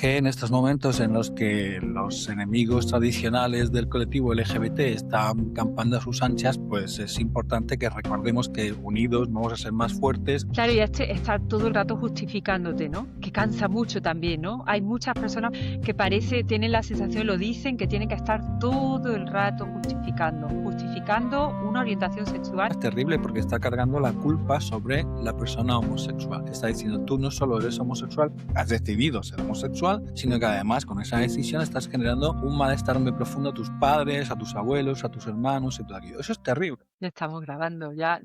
que en estos momentos en los que los enemigos tradicionales del colectivo LGBT están campando a sus anchas, pues es importante que recordemos que unidos vamos a ser más fuertes. Claro, y estar todo el rato justificándote, ¿no? Que cansa mucho también, ¿no? Hay muchas personas que tienen la sensación, lo dicen, que tienen que estar todo el rato justificando una orientación sexual. Es terrible porque está cargando la culpa sobre la persona homosexual. Está diciendo, tú no solo eres homosexual, has decidido ser homosexual, sino que además con esa decisión estás generando un malestar muy profundo a tus padres, a tus abuelos, a tus hermanos y todo aquello. Eso es terrible. Ya estamos grabando, ya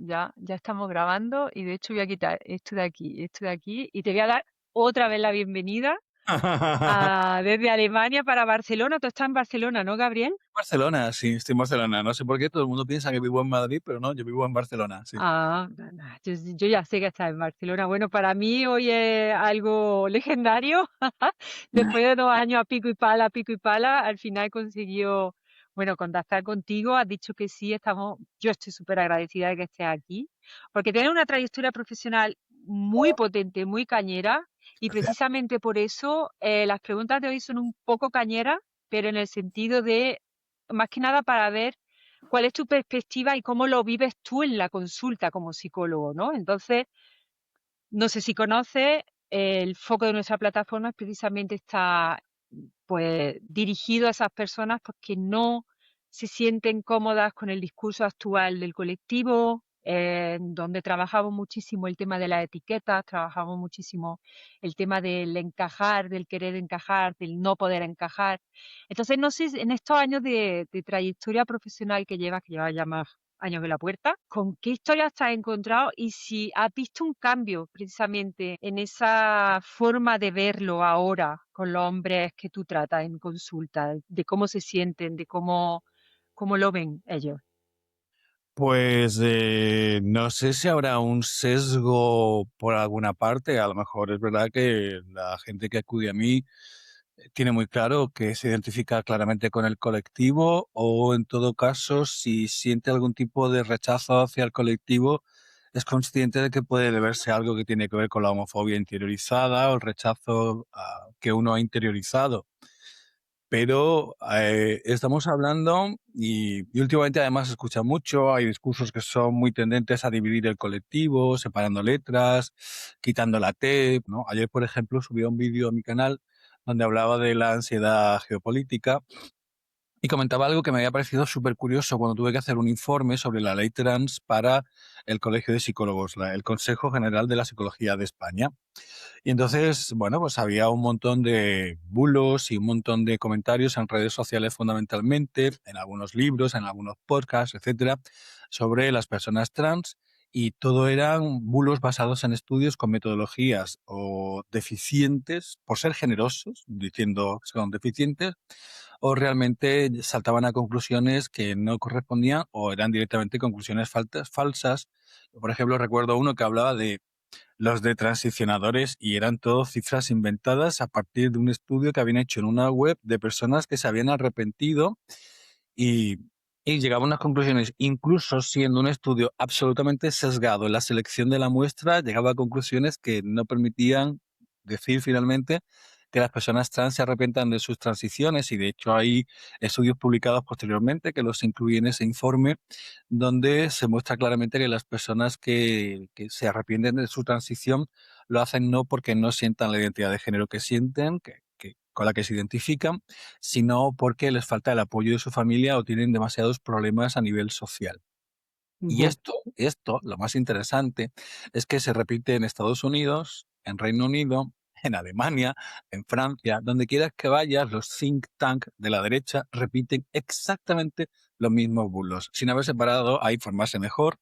estamos grabando y de hecho voy a quitar esto de aquí y te voy a dar otra vez la bienvenida desde Alemania para Barcelona. Tú estás en Barcelona, ¿no, Gabriel? Barcelona, sí, estoy en Barcelona. No sé por qué todo el mundo piensa que vivo en Madrid, pero no, yo vivo en Barcelona, sí. Yo ya sé que estás en Barcelona. Bueno, para mí hoy es algo legendario. Después de 2 años a pico y pala, al final he conseguido, bueno, contactar contigo. Has dicho que sí, yo estoy súper agradecida de que estés aquí, porque tienes una trayectoria profesional muy potente, muy cañera, y Gracias. precisamente por eso las preguntas de hoy son un poco cañeras, pero en el sentido de, más que nada para ver cuál es tu perspectiva y cómo lo vives tú en la consulta como psicólogo, ¿no? Entonces, no sé si conoces, el foco de nuestra plataforma precisamente está pues dirigido a esas personas pues, que no se sienten cómodas con el discurso actual del colectivo, donde trabajamos muchísimo el tema de las etiquetas, trabajamos muchísimo el tema del encajar, del querer encajar, del no poder encajar. Entonces, no sé, en estos años de trayectoria profesional que llevas ya más años en la puerta, ¿con qué historias te has encontrado y si has visto un cambio precisamente en esa forma de verlo ahora con los hombres que tú tratas en consulta, de cómo se sienten, de cómo lo ven ellos? Pues no sé si habrá un sesgo por alguna parte. A lo mejor es verdad que la gente que acude a mí tiene muy claro que se identifica claramente con el colectivo o en todo caso si siente algún tipo de rechazo hacia el colectivo es consciente de que puede deberse a algo que tiene que ver con la homofobia interiorizada o el rechazo que uno ha interiorizado. Pero estamos hablando y últimamente además se escucha mucho, hay discursos que son muy tendentes a dividir el colectivo, separando letras, quitando la T, ¿no? Ayer, por ejemplo, subí un vídeo a mi canal donde hablaba de la ansiedad geopolítica y comentaba algo que me había parecido súper curioso cuando tuve que hacer un informe sobre la ley trans para el Colegio de Psicólogos, el Consejo General de la Psicología de España. Y entonces, bueno, pues había un montón de bulos y un montón de comentarios en redes sociales fundamentalmente, en algunos libros, en algunos podcasts, etcétera, sobre las personas trans y todo eran bulos basados en estudios con metodologías o deficientes por ser generosos, diciendo que son deficientes, o realmente saltaban a conclusiones que no correspondían o eran directamente conclusiones falsas. Por ejemplo, recuerdo uno que hablaba de los de transicionadores y eran todo cifras inventadas a partir de un estudio que habían hecho en una web de personas que se habían arrepentido y, y llegaban a unas conclusiones, incluso siendo un estudio absolutamente sesgado en la selección de la muestra, llegaba a conclusiones que no permitían decir finalmente que las personas trans se arrepientan de sus transiciones y de hecho hay estudios publicados posteriormente que los incluyen en ese informe donde se muestra claramente que las personas que se arrepienten de su transición lo hacen no porque no sientan la identidad de género que sienten, con la que se identifican, sino porque les falta el apoyo de su familia o tienen demasiados problemas a nivel social. Y Ujú. esto, lo más interesante, es que se repite en Estados Unidos, en Reino Unido, en Alemania, en Francia, donde quieras que vayas, los think tank de la derecha repiten exactamente los mismos bulos, sin haberse parado a informarse mejor,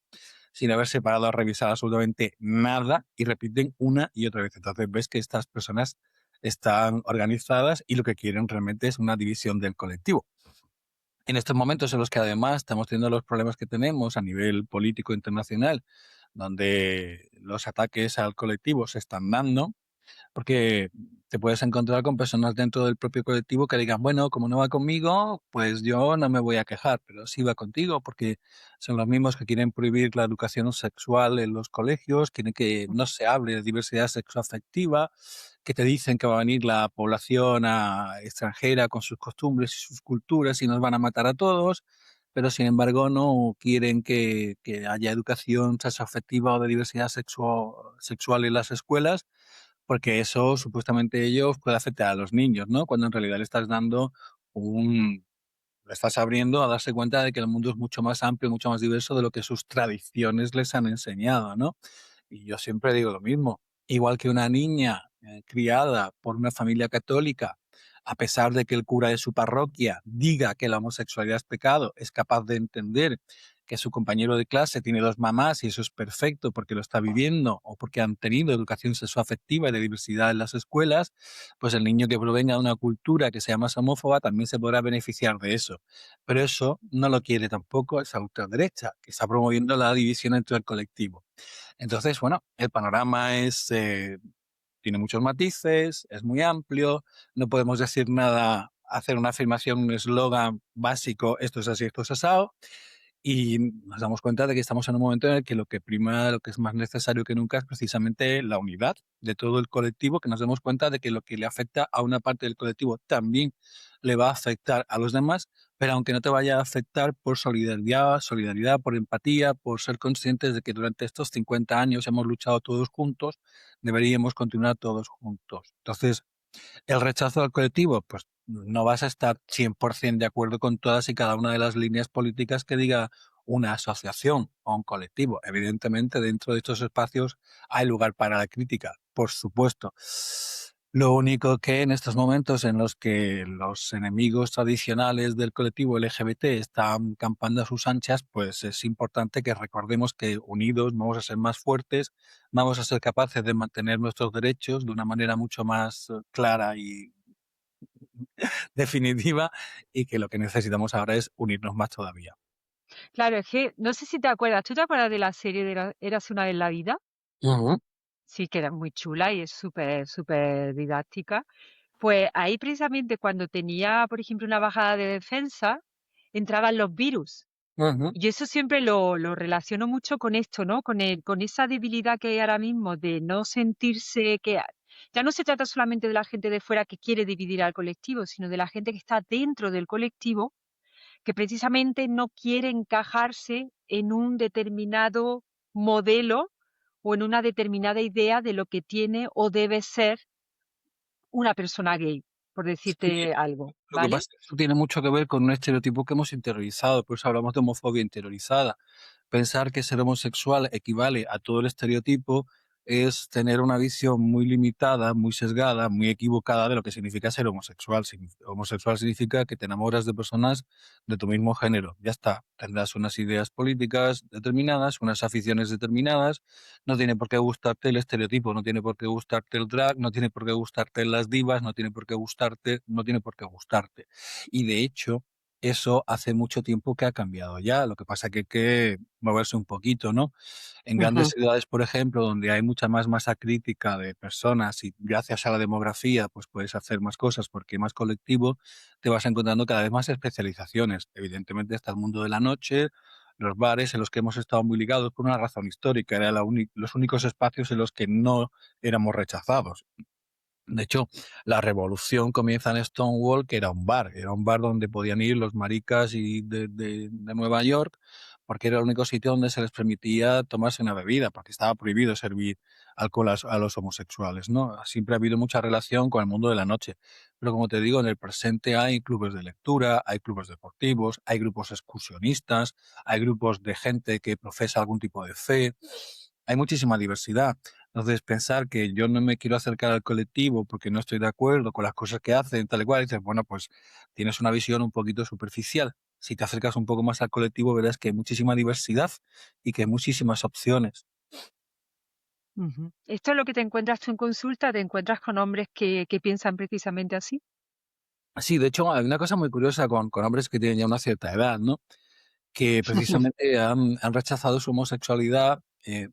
sin haberse parado a revisar absolutamente nada y repiten una y otra vez. Entonces ves que estas personas están organizadas y lo que quieren realmente es una división del colectivo. En estos momentos en los que además estamos teniendo los problemas que tenemos a nivel político internacional, donde los ataques al colectivo se están dando, Porque te puedes encontrar con personas dentro del propio colectivo que digan, bueno, como no va conmigo, pues yo no me voy a quejar, pero sí va contigo, porque son los mismos que quieren prohibir la educación sexual en los colegios, quieren que no se hable de diversidad sexoafectiva, que te dicen que va a venir la población extranjera con sus costumbres y sus culturas y nos van a matar a todos, pero sin embargo no quieren que haya educación sexoafectiva o de diversidad sexual en las escuelas, porque eso supuestamente ellos puede afectar a los niños, ¿no? Cuando en realidad le estás dando un, le estás abriendo a darse cuenta de que el mundo es mucho más amplio, mucho más diverso de lo que sus tradiciones les han enseñado, ¿no? Y yo siempre digo lo mismo, igual que una niña criada por una familia católica, a pesar de que el cura de su parroquia diga que la homosexualidad es pecado, es capaz de entender que su compañero de clase tiene dos mamás y eso es perfecto porque lo está viviendo o porque han tenido educación sexoafectiva y de diversidad en las escuelas, pues el niño que provenga de una cultura que sea más homófoba también se podrá beneficiar de eso. Pero eso no lo quiere tampoco esa ultraderecha, que está promoviendo la división entre el colectivo. Entonces, bueno, el panorama tiene muchos matices, es muy amplio, no podemos decir nada, hacer una afirmación, un eslogan básico, esto es así, esto es asado, y nos damos cuenta de que estamos en un momento en el que lo que prima, lo que es más necesario que nunca es precisamente la unidad de todo el colectivo, que nos demos cuenta de que lo que le afecta a una parte del colectivo también le va a afectar a los demás, pero aunque no te vaya a afectar por solidaridad, por empatía, por ser conscientes de que durante estos 50 años hemos luchado todos juntos, deberíamos continuar todos juntos. Entonces, el rechazo al colectivo, pues no vas a estar 100% de acuerdo con todas y cada una de las líneas políticas que diga una asociación o un colectivo. Evidentemente, dentro de estos espacios hay lugar para la crítica, por supuesto. Lo único que en estos momentos en los que los enemigos tradicionales del colectivo LGBT están campando a sus anchas, pues es importante que recordemos que unidos vamos a ser más fuertes, vamos a ser capaces de mantener nuestros derechos de una manera mucho más clara y definitiva y que lo que necesitamos ahora es unirnos más todavía. Claro, es que no sé si te acuerdas, ¿tú te acuerdas de la serie de Érase una vez la vida? Ujú, Sí, que era muy chula y es súper, súper didáctica. Pues ahí precisamente cuando tenía, por ejemplo, una bajada de defensa, entraban los virus. ujú. Y eso siempre lo relaciono mucho con esto, ¿no? Con esa debilidad que hay ahora mismo de no sentirse que... Ya no se trata solamente de la gente de fuera que quiere dividir al colectivo, sino de la gente que está dentro del colectivo, que precisamente no quiere encajarse en un determinado modelo o en una determinada idea de lo que tiene o debe ser una persona gay, por Sí, decirte algo, lo que ¿vale? pasa es que eso tiene mucho que ver con un estereotipo que hemos interiorizado, por eso hablamos de homofobia interiorizada. Pensar que ser homosexual equivale a todo el estereotipo es tener una visión muy limitada, muy sesgada, muy equivocada de lo que significa ser homosexual. Homosexual significa que te enamoras de personas de tu mismo género. Ya está. Tendrás unas ideas políticas determinadas, unas aficiones determinadas. No tiene por qué gustarte el estereotipo, no tiene por qué gustarte el drag, no tiene por qué gustarte las divas, no tiene por qué gustarte, no tiene por qué gustarte. Y de hecho, eso hace mucho tiempo que ha cambiado ya. Lo que pasa que hay que moverse un poquito, ¿no? En grandes Ujú, ciudades, por ejemplo, donde hay mucha más masa crítica de personas y gracias a la demografía, pues puedes hacer más cosas porque hay más colectivo, te vas encontrando cada vez más especializaciones. Evidentemente está el mundo de la noche, los bares en los que hemos estado muy ligados por una razón histórica, eran los únicos espacios en los que no éramos rechazados. De hecho, la revolución comienza en Stonewall, que era un bar donde podían ir los maricas de Nueva York, porque era el único sitio donde se les permitía tomarse una bebida, porque estaba prohibido servir alcohol a los homosexuales, ¿no? Siempre ha habido mucha relación con el mundo de la noche. Pero como te digo, en el presente hay clubes de lectura, hay clubes deportivos, hay grupos excursionistas, hay grupos de gente que profesa algún tipo de fe, hay muchísima diversidad. Entonces, pensar que yo no me quiero acercar al colectivo porque no estoy de acuerdo con las cosas que hacen, tal y cual, y dices, bueno, pues tienes una visión un poquito superficial. Si te acercas un poco más al colectivo, verás que hay muchísima diversidad y que hay muchísimas opciones. ujú. Esto es lo que te encuentras tú en consulta, te encuentras con hombres que piensan precisamente así. Sí, de hecho, hay una cosa muy curiosa con hombres que tienen ya una cierta edad, ¿no? Que precisamente han rechazado su homosexualidad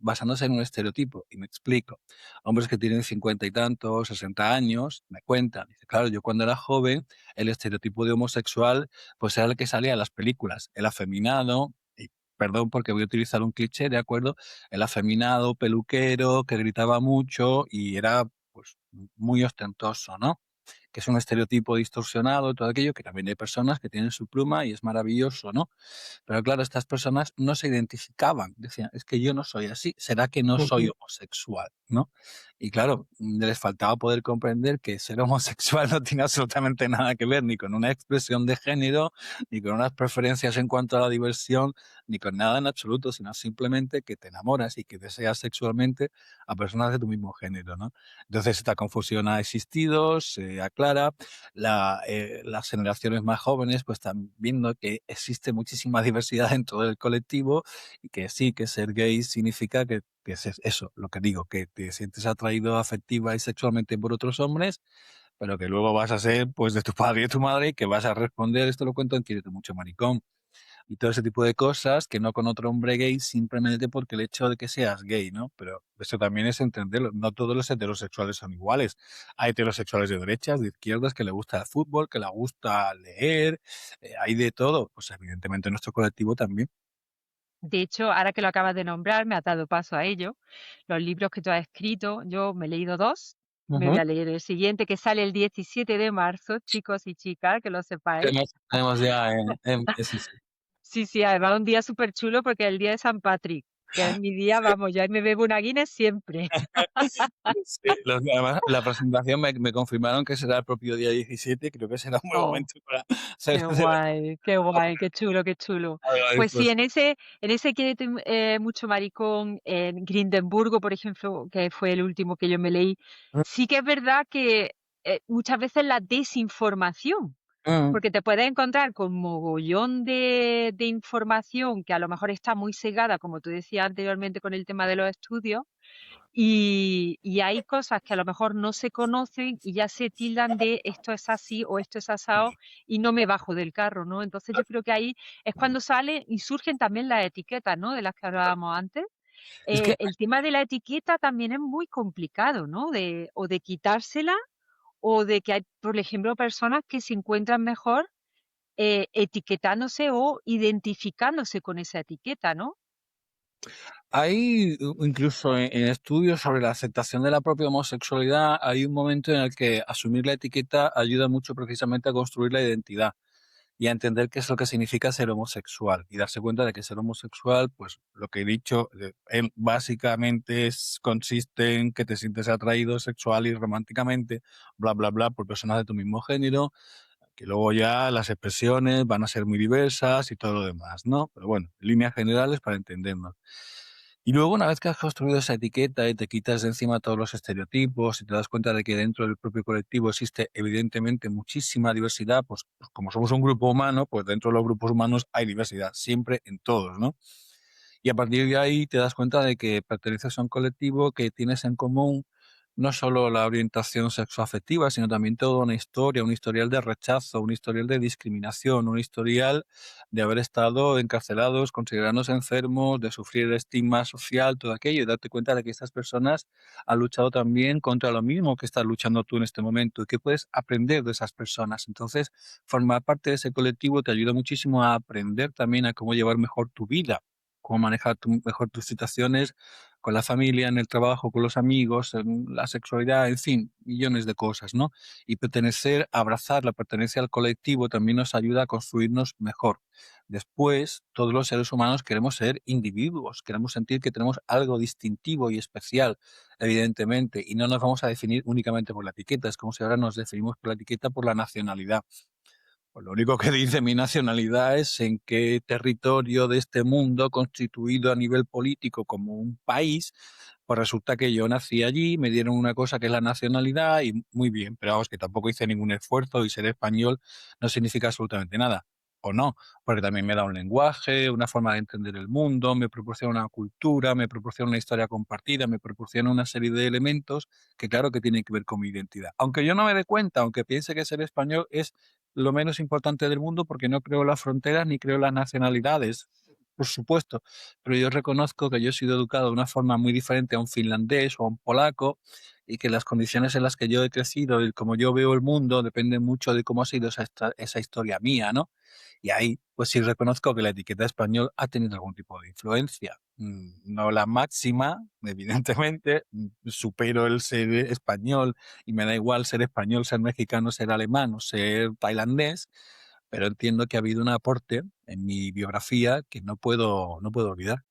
basándose en un estereotipo. Y me explico. Hombres que tienen 50 y tantos, 60 años, me cuentan. Dice, claro, yo cuando era joven, el estereotipo de homosexual, pues era el que salía en las películas. El afeminado, y perdón porque voy a utilizar un cliché, ¿de acuerdo? El afeminado, peluquero, que gritaba mucho y era pues muy ostentoso, ¿no? Que es un estereotipo distorsionado, todo aquello, que también hay personas que tienen su pluma y es maravilloso, ¿no? Pero claro, estas personas no se identificaban, decían, es que yo no soy así, será que no soy homosexual, ¿no? Y claro, les faltaba poder comprender que ser homosexual no tiene absolutamente nada que ver ni con una expresión de género, ni con unas preferencias en cuanto a la diversión, ni con nada en absoluto, sino simplemente que te enamoras y que deseas sexualmente a personas de tu mismo género, ¿no? Entonces esta confusión ha existido, se aclara, las generaciones más jóvenes pues están viendo que existe muchísima diversidad en todo el colectivo y que sí, que ser gay significa que es eso, lo que digo, que te sientes atraído afectiva y sexualmente por otros hombres, pero que luego vas a ser pues de tu padre y de tu madre y que vas a responder, esto lo cuento en Quiérete mucho, maricón y todo ese tipo de cosas, que no con otro hombre gay simplemente porque el hecho de que seas gay, ¿no? Pero eso también es entenderlo. No todos los heterosexuales son iguales. Hay heterosexuales de derechas, de izquierdas, que le gusta el fútbol, que le gusta leer, hay de todo. Pues evidentemente en nuestro colectivo también. De hecho, ahora que lo acabas de nombrar, me has dado paso a ello. Los libros que tú has escrito, yo me he leído dos, me voy Ujú. a leer el siguiente que sale el 17 de marzo, chicos y chicas, que lo sepáis. Tenemos ya sí, sí. Sí, sí, además un día súper chulo porque es el día de San Patrick, que es mi día, vamos, yo ahí me bebo una Guinness siempre. Sí, además, la presentación me confirmaron que será el propio día 17. Creo que será un buen Oh, momento para celebrar. qué guay, qué chulo, qué chulo. Pues sí, Agradezco. en ese Quiérete mucho maricón, en Grindemburgo, por ejemplo, que fue el último que yo me leí, sí que es verdad que muchas veces la desinformación, Mm. porque te puedes encontrar con mogollón de información que a lo mejor está muy segada, como tú decías anteriormente con el tema de los estudios, y hay cosas que a lo mejor no se conocen y ya se tildan de esto es así o esto es asado y no me bajo del carro, ¿no? Entonces yo creo que ahí es cuando sale y surgen también las etiquetas, ¿no? De las que hablábamos antes. Es que El tema de la etiqueta también es muy complicado, ¿no? O de quitársela o de que hay, por ejemplo, personas que se encuentran mejor etiquetándose o identificándose con esa etiqueta, ¿no? hay incluso en estudios sobre la aceptación de la propia homosexualidad, hay un momento en el que asumir la etiqueta ayuda mucho precisamente a construir la identidad y a entender qué es lo que significa ser homosexual y darse cuenta de que ser homosexual, pues lo que he dicho, básicamente consiste en que te sientes atraído sexual y románticamente, bla, bla, bla, por personas de tu mismo género, que luego ya las expresiones van a ser muy diversas y todo lo demás, ¿no? Pero bueno, en líneas generales para entendernos. Y luego, una vez que has construido esa etiqueta y te quitas de encima todos los estereotipos y te das cuenta de que dentro del propio colectivo existe evidentemente muchísima diversidad, pues como somos un grupo humano, pues dentro de los grupos humanos hay diversidad, siempre en todos, ¿no? Y a partir de ahí te das cuenta de que perteneces a un colectivo que tienes en común no solo la orientación sexoafectiva, sino también toda una historia, un historial de rechazo, un historial de discriminación, un historial de haber estado encarcelados, considerados enfermos, de sufrir estigma social, todo aquello, y darte cuenta de que estas personas han luchado también contra lo mismo que estás luchando tú en este momento y que puedes aprender de esas personas. Entonces, formar parte de ese colectivo te ayuda muchísimo a aprender también a cómo llevar mejor tu vida, cómo manejar mejor tus situaciones con la familia, en el trabajo, con los amigos, en la sexualidad, en fin, millones de cosas, ¿no? Y pertenecer, abrazar la pertenencia al colectivo también nos ayuda a construirnos mejor. Después, todos los seres humanos queremos ser individuos, queremos sentir que tenemos algo distintivo y especial, evidentemente, y no nos vamos a definir únicamente por la etiqueta, es como si ahora nos definimos por la etiqueta por la nacionalidad. Pues lo único que dice mi nacionalidad es en qué territorio de este mundo, constituido a nivel político como un país, pues resulta que yo nací allí, me dieron una cosa que es la nacionalidad y muy bien, pero vamos, que tampoco hice ningún esfuerzo y ser español no significa absolutamente nada. O no, porque también me da un lenguaje, una forma de entender el mundo, me proporciona una cultura, me proporciona una historia compartida, me proporciona una serie de elementos que claro que tienen que ver con mi identidad. Aunque yo no me dé cuenta, aunque piense que ser español es lo menos importante del mundo porque no creo las fronteras ni creo las nacionalidades. por supuesto, pero yo reconozco que yo he sido educado de una forma muy diferente a un finlandés o a un polaco y que las condiciones en las que yo he crecido y como yo veo el mundo depende mucho de cómo ha sido esa historia mía, ¿no? Y ahí, pues sí reconozco que la etiqueta español ha tenido algún tipo de influencia. No la máxima, evidentemente, supero el ser español y me da igual ser español, ser mexicano, ser alemán o ser tailandés, pero entiendo que ha habido un aporte en mi biografía que no puedo olvidar.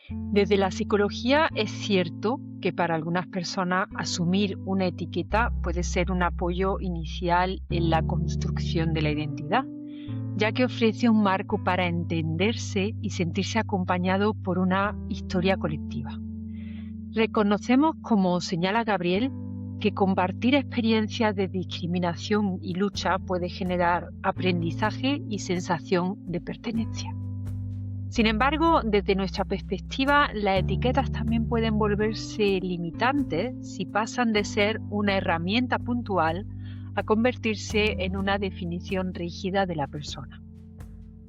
Desde la psicología es cierto que para algunas personas asumir una etiqueta puede ser un apoyo inicial en la construcción de la identidad, ya que ofrece un marco para entenderse y sentirse acompañado por una historia colectiva. Reconocemos, como señala Gabriel, que compartir experiencias de discriminación y lucha puede generar aprendizaje y sensación de pertenencia. Sin embargo, desde nuestra perspectiva, las etiquetas también pueden volverse limitantes si pasan de ser una herramienta puntual a convertirse en una definición rígida de la persona.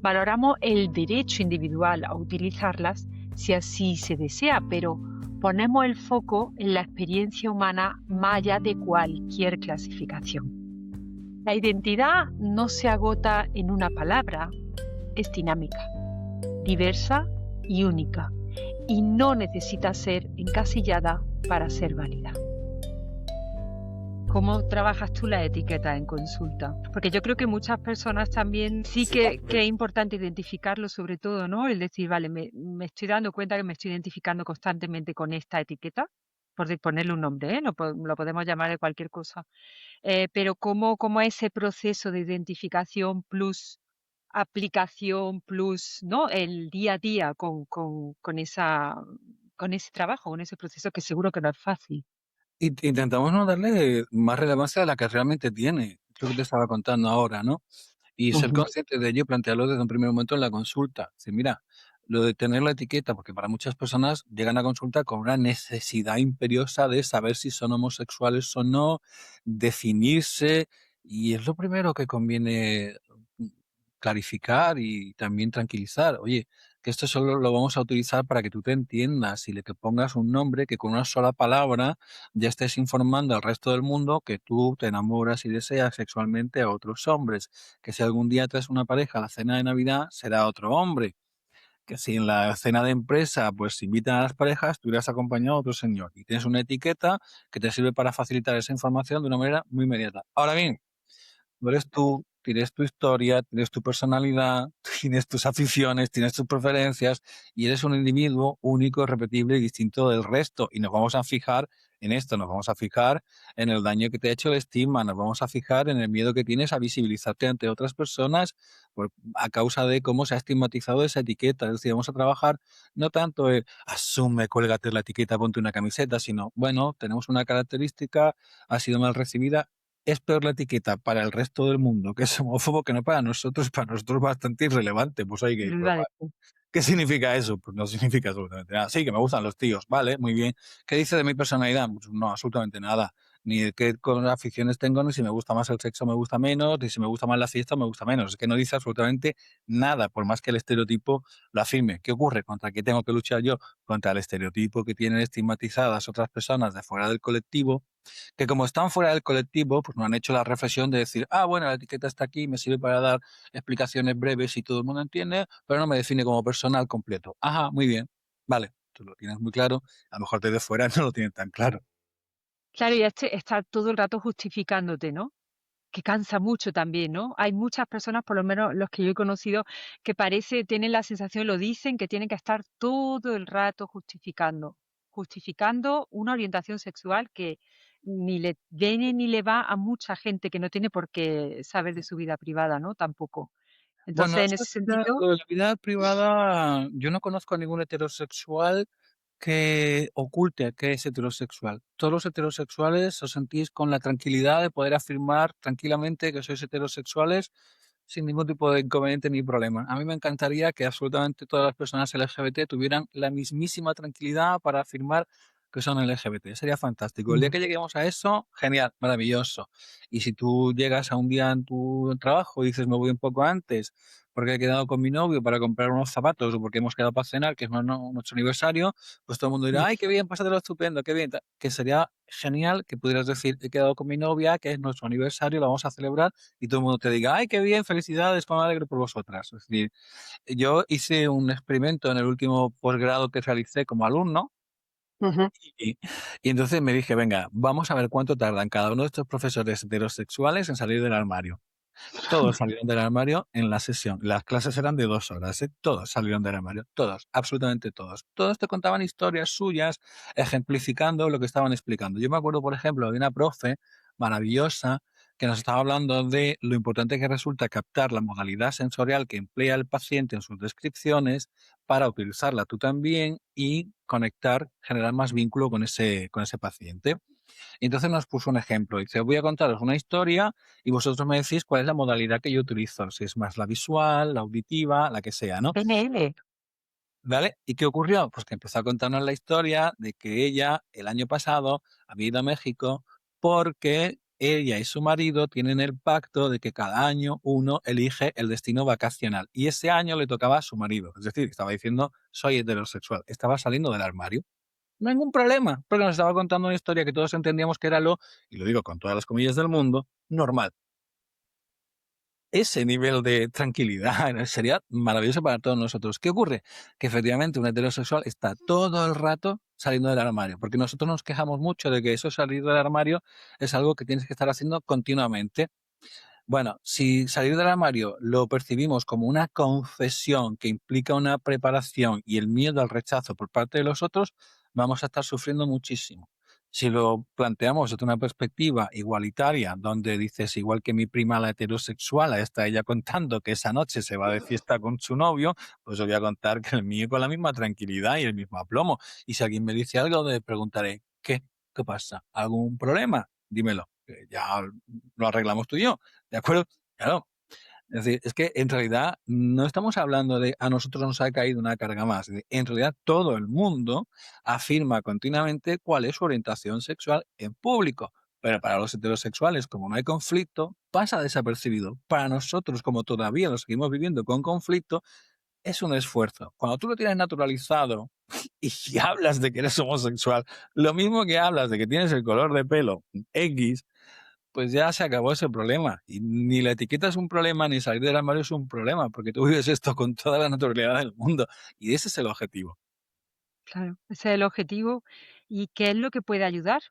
Valoramos el derecho individual a utilizarlas si así se desea, pero ponemos el foco en la experiencia humana más allá de cualquier clasificación. La identidad no se agota en una palabra, es dinámica, diversa y única, y no necesita ser encasillada para ser válida. ¿Cómo trabajas tú la etiqueta en consulta? Porque yo creo que muchas personas también sí que es importante identificarlo sobre todo, ¿no? El decir, vale, me estoy dando cuenta que me estoy identificando constantemente con esta etiqueta, ponerle un nombre, ¿eh? Lo podemos llamar de cualquier cosa. Pero ¿cómo ese proceso de identificación plus aplicación plus, ¿no? El día a día con ese trabajo, con ese proceso que seguro que no es fácil. Intentamos no darle más relevancia a la que realmente tiene, es lo que te estaba contando ahora, ¿no? Y ser Ujú. consciente de ello y plantearlo desde un primer momento en la consulta. Decir, mira, lo de tener la etiqueta, porque para muchas personas llegan a consulta con una necesidad imperiosa de saber si son homosexuales o no, definirse, y es lo primero que conviene mm, clarificar y también tranquilizar. Oye, que esto solo lo vamos a utilizar para que tú te entiendas y le que pongas un nombre que con una sola palabra ya estés informando al resto del mundo que tú te enamoras y deseas sexualmente a otros hombres, que si algún día traes una pareja a la cena de Navidad será otro hombre, que si en la cena de empresa pues invitan a las parejas, tú irás acompañado a otro señor y tienes una etiqueta que te sirve para facilitar esa información de una manera muy inmediata. Ahora bien, no eres tú, tienes tu historia, tienes tu personalidad, tienes tus aficiones, tienes tus preferencias y eres un individuo único, repetible y distinto del resto. Y nos vamos a fijar en esto, nos vamos a fijar en el daño que te ha hecho el estigma, nos vamos a fijar en el miedo que tienes a visibilizarte ante otras personas a causa de cómo se ha estigmatizado esa etiqueta. Es decir, vamos a trabajar no tanto el asume, cuélgate la etiqueta, ponte una camiseta, sino, bueno, tenemos una característica, ha sido mal recibida, es peor la etiqueta para el resto del mundo que es homófobo que no para nosotros bastante irrelevante, pues hay que Lo iba a probar. decir. ¿Qué significa eso? Pues no significa absolutamente nada. Sí, que me gustan los tíos, vale, muy bien. ¿Qué dice de mi personalidad? Pues no, absolutamente nada. Ni de qué aficiones tengo, ni si me gusta más el sexo me gusta menos, ni si me gusta más la fiesta me gusta menos. Es que no dice absolutamente nada, por más que el estereotipo lo afirme. ¿Qué ocurre? ¿Contra qué tengo que luchar yo? Contra el estereotipo que tienen estigmatizadas otras personas de fuera del colectivo, que como están fuera del colectivo, pues no han hecho la reflexión de decir, ah, bueno, la etiqueta está aquí, me sirve para dar explicaciones breves y todo el mundo entiende, pero no me define como persona al completo. Ajá, muy bien. Vale, tú lo tienes muy claro, a lo mejor desde fuera no lo tienes tan claro. Claro, y estar todo el rato justificándote, ¿no? Que cansa mucho también, ¿no? Hay muchas personas, por lo menos los que yo he conocido, que tienen la sensación, lo dicen, que tienen que estar todo el rato justificando una orientación sexual que ni le viene ni le va a mucha gente que no tiene por qué saber de su vida privada, ¿no? Tampoco. Bueno, Entonces, en ese sentido, lo de la vida privada, yo no conozco a ningún heterosexual que oculte que es heterosexual. Todos los heterosexuales os sentís con la tranquilidad de poder afirmar tranquilamente que sois heterosexuales sin ningún tipo de inconveniente ni problema. A mí me encantaría que absolutamente todas las personas LGBT tuvieran la mismísima tranquilidad para afirmar que son LGBT. Sería fantástico. El día Mm. que lleguemos a eso, genial, maravilloso. Y si tú llegas a un día en tu trabajo y dices, me voy un poco antes porque he quedado con mi novio para comprar unos zapatos o porque hemos quedado para cenar, que es nuestro aniversario, pues todo el mundo dirá, Mm. ay, qué bien, pásatelo estupendo, qué bien. Que sería genial que pudieras decir, he quedado con mi novia, que es nuestro aniversario, lo vamos a celebrar, y todo el mundo te diga, ay, qué bien, felicidades, me alegro por vosotras. Es decir, yo hice un experimento en el último posgrado que realicé como alumno Ujú. y, y entonces me dije, venga, vamos a ver cuánto tardan cada uno de estos profesores heterosexuales en salir del armario. Todos salieron del armario en la sesión. Las clases eran de 2 horas, ¿eh? Todos salieron del armario, todos, absolutamente todos. Todos te contaban historias suyas, ejemplificando lo que estaban explicando. Yo me acuerdo, por ejemplo, de una profe maravillosa que nos estaba hablando de lo importante que resulta captar la modalidad sensorial que emplea el paciente en sus descripciones para utilizarla tú también y conectar, generar más vínculo con ese paciente. Y entonces nos puso un ejemplo. Dice, voy a contaros una historia y vosotros me decís cuál es la modalidad que yo utilizo, si es más la visual, la auditiva, la que sea, ¿no? PNL. ¿Vale? ¿Y qué ocurrió? Pues que empezó a contarnos la historia de que ella el año pasado había ido a México porque ella y su marido tienen el pacto de que cada año uno elige el destino vacacional y ese año le tocaba a su marido. Es decir, estaba diciendo, soy heterosexual, estaba saliendo del armario. Ningún problema, porque nos estaba contando una historia que todos entendíamos que era y lo digo con todas las comillas del mundo, normal. Ese nivel de tranquilidad sería maravilloso para todos nosotros. ¿Qué ocurre? Que efectivamente un heterosexual está todo el rato saliendo del armario, porque nosotros nos quejamos mucho de que eso salir del armario es algo que tienes que estar haciendo continuamente. Bueno, si salir del armario lo percibimos como una confesión que implica una preparación y el miedo al rechazo por parte de los otros, vamos a estar sufriendo muchísimo. Si lo planteamos desde una perspectiva igualitaria, donde dices, igual que mi prima la heterosexual, está ella contando que esa noche se va de fiesta con su novio, pues os voy a contar que el mío con la misma tranquilidad y el mismo aplomo. Y si alguien me dice algo, le preguntaré, ¿qué? ¿Qué pasa? ¿Algún problema? Dímelo, que ya lo arreglamos tú y yo. ¿De acuerdo? Claro. Es decir, es que en realidad no estamos hablando de a nosotros nos ha caído una carga más. En realidad todo el mundo afirma continuamente cuál es su orientación sexual en público. Pero para los heterosexuales, como no hay conflicto, pasa desapercibido. Para nosotros, como todavía lo seguimos viviendo con conflicto, es un esfuerzo. Cuando tú lo tienes naturalizado y hablas de que eres homosexual, lo mismo que hablas de que tienes el color de pelo X, pues ya se acabó ese problema. Y ni la etiqueta es un problema, ni salir del armario es un problema, porque tú vives esto con toda la naturalidad del mundo. Y ese es el objetivo. Claro, ese es el objetivo. ¿Y qué es lo que puede ayudar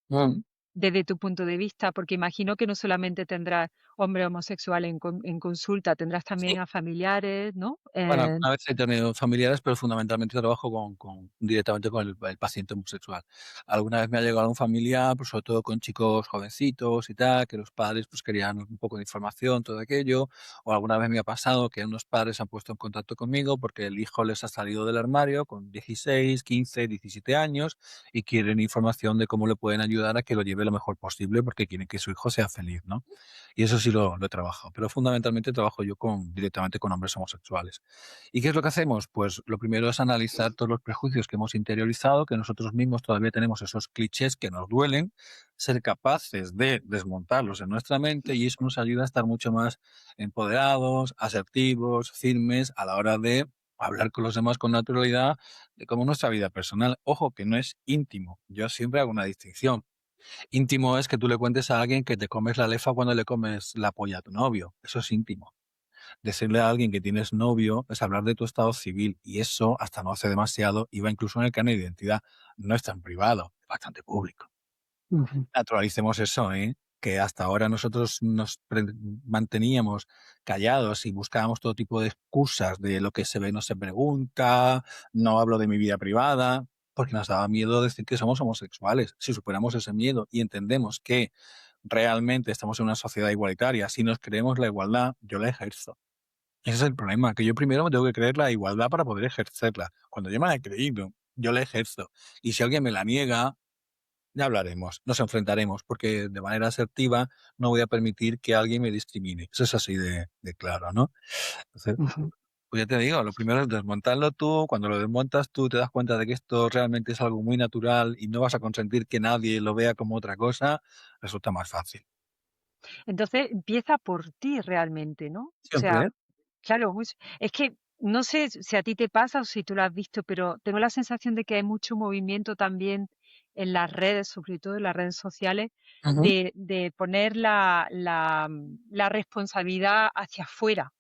Mm. desde tu punto de vista? Porque imagino que no solamente tendrás hombre homosexual en consulta, tendrás Sí. también a familiares, ¿no? Bueno, alguna vez he tenido familiares, pero fundamentalmente trabajo directamente con el paciente homosexual. Alguna vez me ha llegado un familiar, pues sobre todo con chicos jovencitos y tal, que los padres pues querían un poco de información, todo aquello. O alguna vez me ha pasado que unos padres se han puesto en contacto conmigo porque el hijo les ha salido del armario con 16, 15, 17 años y quieren información de cómo le pueden ayudar a que lo lleve lo mejor posible porque quieren que su hijo sea feliz, ¿no? Y eso sí lo he trabajado, pero fundamentalmente trabajo yo directamente con hombres homosexuales. ¿Y qué es lo que hacemos? Pues lo primero es analizar todos los prejuicios que hemos interiorizado, que nosotros mismos todavía tenemos esos clichés que nos duelen, ser capaces de desmontarlos en nuestra mente y eso nos ayuda a estar mucho más empoderados, asertivos, firmes a la hora de hablar con los demás con naturalidad de cómo nuestra vida personal. Ojo, que no es íntimo. Yo siempre hago una distinción. Íntimo es que tú le cuentes a alguien que te comes la lefa cuando le comes la polla a tu novio. Eso es íntimo. Decirle a alguien que tienes novio es hablar de tu estado civil y eso, hasta no hace demasiado, iba incluso en el carnet de identidad. No es tan privado, es bastante público. Ujú. Naturalicemos eso, ¿eh? Que hasta ahora nosotros manteníamos callados y buscábamos todo tipo de excusas de lo que se ve no se pregunta, no hablo de mi vida privada, porque nos daba miedo decir que somos homosexuales. Si superamos ese miedo y entendemos que realmente estamos en una sociedad igualitaria, si nos creemos la igualdad, yo la ejerzo. Ese es el problema, que yo primero me tengo que creer la igualdad para poder ejercerla. Cuando yo me la he creído, yo la ejerzo. Y si alguien me la niega, ya hablaremos, nos enfrentaremos, porque de manera asertiva no voy a permitir que alguien me discrimine. Eso es así de claro, ¿no? Entonces, Ujú. Pues ya te digo, lo primero es desmontarlo tú. Cuando lo desmontas tú te das cuenta de que esto realmente es algo muy natural y no vas a consentir que nadie lo vea como otra cosa, resulta más fácil. Entonces, empieza por ti realmente, ¿no? O sea, Siempre. claro, es que no sé si a ti te pasa o si tú lo has visto, pero tengo la sensación de que hay mucho movimiento también en las redes, sobre todo en las redes sociales, Ujú, de poner la responsabilidad hacia afuera.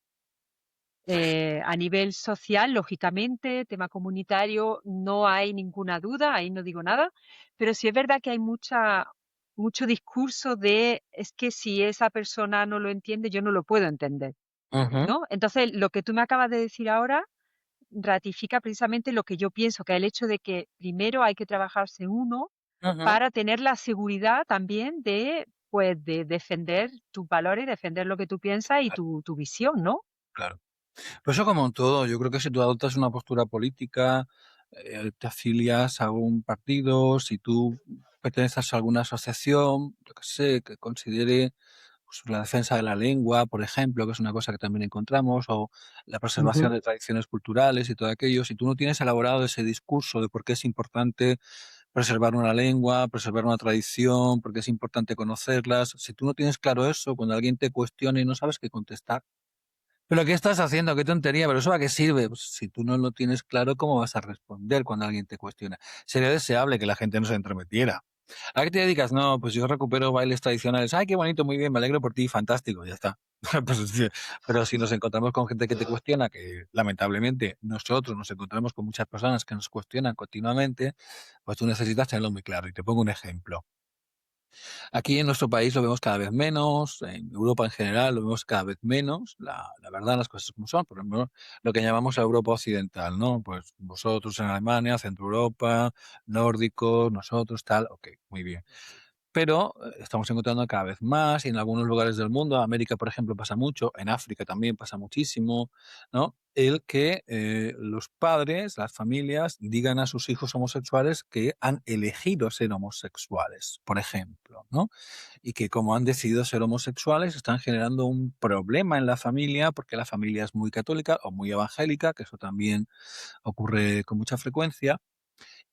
A nivel social, lógicamente, tema comunitario, no hay ninguna duda, ahí no digo nada, pero sí es verdad que hay mucho discurso de es que si esa persona no lo entiende, yo no lo puedo entender, ujú, ¿no? Entonces, lo que tú me acabas de decir ahora ratifica precisamente lo que yo pienso, que es el hecho de que primero hay que trabajarse uno ujú. para tener la seguridad también de, pues, de defender tus valores, defender lo que tú piensas y tu visión, ¿no? Claro. Pero eso como en todo, yo creo que si tú adoptas una postura política, te afilias a algún partido, si tú perteneces a alguna asociación, yo qué sé, que considere pues, la defensa de la lengua, por ejemplo, que es una cosa que también encontramos, o la preservación Ujú. de tradiciones culturales y todo aquello, si tú no tienes elaborado ese discurso de por qué es importante preservar una lengua, preservar una tradición, por qué es importante conocerlas, si tú no tienes claro eso, cuando alguien te cuestione y no sabes qué contestar, pero ¿qué estás haciendo? Qué tontería, pero ¿eso a qué sirve? Pues si tú no lo tienes claro, ¿cómo vas a responder cuando alguien te cuestiona? Sería deseable que la gente no se entrometiera. ¿A qué te dedicas? No, pues yo recupero bailes tradicionales. Ay, qué bonito, muy bien, me alegro por ti, fantástico, ya está. Pues sí, pero si nos encontramos con gente que te cuestiona, que lamentablemente nosotros nos encontramos con muchas personas que nos cuestionan continuamente, pues tú necesitas tenerlo muy claro. Y te pongo un ejemplo. Aquí en nuestro país lo vemos cada vez menos, en Europa en general lo vemos cada vez menos, la verdad, las cosas como son, por ejemplo, lo que llamamos la Europa occidental, ¿no? Pues vosotros en Alemania, Centro Europa, nórdicos, nosotros, tal, ok, muy bien. Pero estamos encontrando cada vez más y en algunos lugares del mundo, América, por ejemplo, pasa mucho, en África también pasa muchísimo, ¿no? El que los padres, las familias, digan a sus hijos homosexuales que han elegido ser homosexuales, por ejemplo, ¿no? Y que como han decidido ser homosexuales, están generando un problema en la familia porque la familia es muy católica o muy evangélica, que eso también ocurre con mucha frecuencia,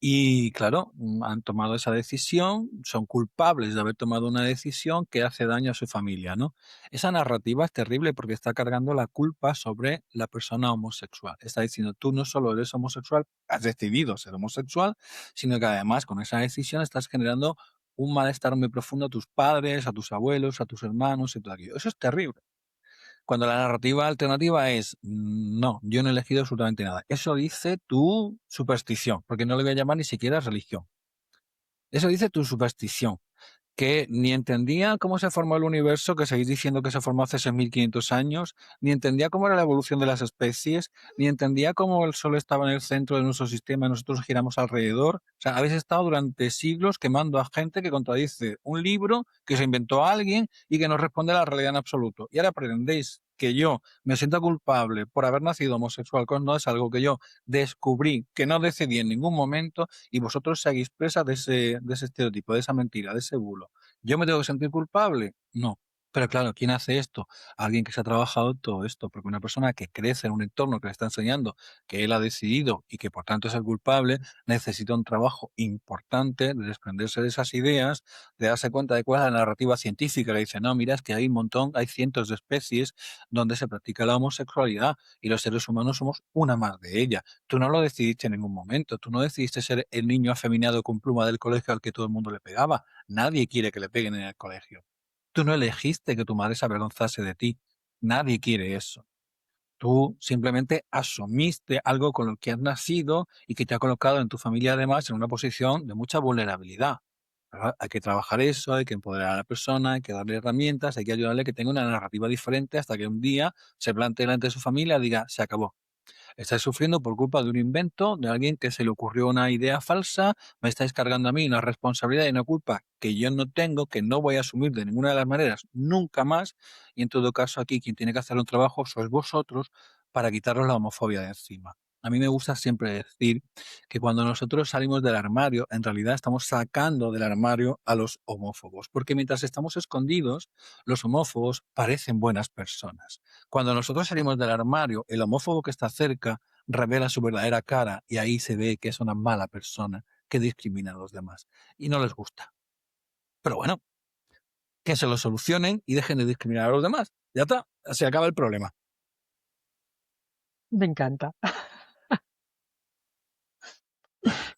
y claro, han tomado esa decisión, son culpables de haber tomado una decisión que hace daño a su familia, ¿no? Esa narrativa es terrible porque está cargando la culpa sobre la persona homosexual. Está diciendo, tú no solo eres homosexual, has decidido ser homosexual, sino que además con esa decisión estás generando un malestar muy profundo a tus padres, a tus abuelos, a tus hermanos y todo aquello. Eso es terrible. Cuando la narrativa alternativa es, no, yo no he elegido absolutamente nada. Eso dice tu superstición, porque no le voy a llamar ni siquiera religión. Eso dice tu superstición, que ni entendía cómo se formó el universo, que seguís diciendo que se formó hace 6.500 años, ni entendía cómo era la evolución de las especies, ni entendía cómo el Sol estaba en el centro de nuestro sistema y nosotros giramos alrededor. O sea, habéis estado durante siglos quemando a gente que contradice un libro que se inventó alguien y que no responde a la realidad en absoluto. Y ahora pretendéis que yo me sienta culpable por haber nacido homosexual, cuando no es algo que yo descubrí, que no decidí en ningún momento, y vosotros seguís presa de ese estereotipo, de esa mentira, de ese bulo. ¿Yo me tengo que sentir culpable? No. Pero claro, ¿quién hace esto? Alguien que se ha trabajado todo esto, porque una persona que crece en un entorno que le está enseñando que él ha decidido y que por tanto es el culpable, necesita un trabajo importante de desprenderse de esas ideas, de darse cuenta de cuál es la narrativa científica que dice, no, mira, es que hay un montón, hay cientos de especies donde se practica la homosexualidad y los seres humanos somos una más de ella. Tú no lo decidiste en ningún momento, tú no decidiste ser el niño afeminado con pluma del colegio al que todo el mundo le pegaba. Nadie quiere que le peguen en el colegio. Tú no elegiste que tu madre se avergonzase de ti. Nadie quiere eso. Tú simplemente asumiste algo con lo que has nacido y que te ha colocado en tu familia además en una posición de mucha vulnerabilidad. ¿Verdad? Hay que trabajar eso, hay que empoderar a la persona, hay que darle herramientas, hay que ayudarle a que tenga una narrativa diferente hasta que un día se plantee delante de su familia y diga, se acabó. Estáis sufriendo por culpa de un invento, de alguien que se le ocurrió una idea falsa, me estáis cargando a mí una responsabilidad y una culpa que yo no tengo, que no voy a asumir de ninguna de las maneras, nunca más, y en todo caso aquí quien tiene que hacer un trabajo sois vosotros para quitaros la homofobia de encima. a mí me gusta siempre decir que cuando nosotros salimos del armario, en realidad estamos sacando del armario a los homófobos, porque mientras estamos escondidos, los homófobos parecen buenas personas. Cuando nosotros salimos del armario, el homófobo que está cerca revela su verdadera cara y ahí se ve que es una mala persona que discrimina a los demás y no les gusta. Pero bueno, que se lo solucionen y dejen de discriminar a los demás. Ya está, se acaba el problema. Me encanta.